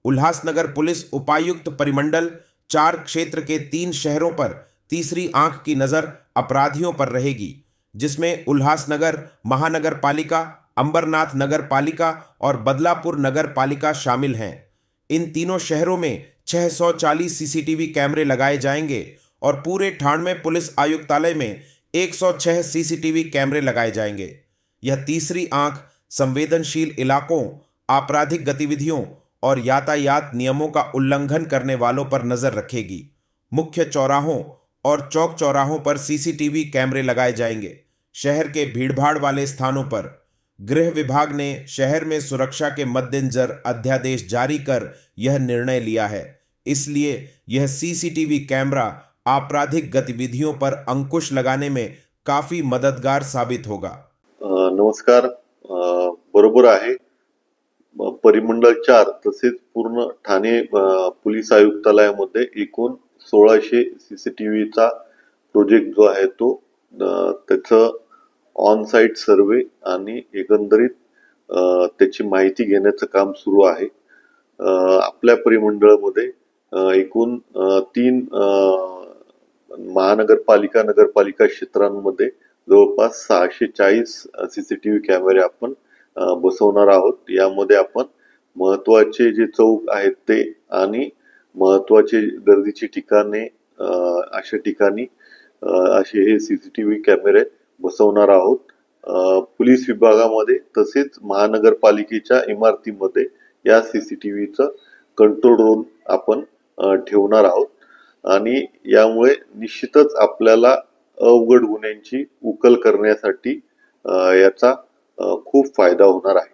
Ulhasnagar police उपायुक्त परिमंडल 4 क्षेत्र के 3 शहरों पर तीसरी आंख की नजर अपराधियों पर रहेगी, जिसमें उल्लासनगर महानगर पालिका, अंबरनाथ नगर पालिका और बदलापुर नगर पालिका शामिल हैं। इन तीनों शहरों में 640 सीसीटीवी कैमरे लगाए जाएंगे और पूरे ठाणे पुलिस आयुक्तालय में 106 सीसीटीवी कैमरे लगाए जाएंगे। यह तीसरी आंख संवेदनशील इलाकों, आपराधिक गतिविधियों और यातायात नियमों का उल्लंघन करने वालों पर नजर रखेगी। मुख्य चौराहों और चौक चौराहों पर सीसीटीवी कैमरे लगाए जाएंगे। शहर के भीड़भाड़ वाले स्थानों पर गृह विभाग ने शहर में सुरक्षा के मद्देनजर अध्यादेश जारी कर यह निर्णय लिया है। इसलिए यह सीसीटीवी कैमरा आपराधिक गतिविधियों पर अंकुश लगाने में काफी मददगार साबित होगा। नमस्कार, बरोबर आहे। परिमंडळ 4 तसेच पूर्ण ठाणे पोलीस आयुक्तालयामध्ये एकूण 1600 सीसीटीव्हीचा प्रोजेक्ट जो आहे तो त्याचं ऑन साइट सर्वे आणि एकंदरीत त्याची माहिती घेण्याचं काम सुरू आहे। आपल्या परिमंडळामध्ये एकूण 3 महानगरपालिका नगरपालिका क्षेत्रांमध्ये जवळपास 640 सीसीटीव्ही कॅमेरे आपण बसवणार आहोत। यामध्ये आपण महत्त्वाचे जे चौक आहेत ते आणि महत्त्वाचे गर्दीची ठिकाणे अशा ठिकाणी असे हे सीसीटीव्ही कॅमेरे बसवणार आहोत। पोलीस विभागामध्ये तसेच महानगरपालिकेच्या इमारतीमध्ये या सीसीटीव्हीचं कंट्रोल रूम आपण ठेवणार आहोत आणि यामुळे निश्चितच आपल्याला अवघड गुन्ह्यांची उकल करण्यासाठी याचा खूप फायदा होणार आहे।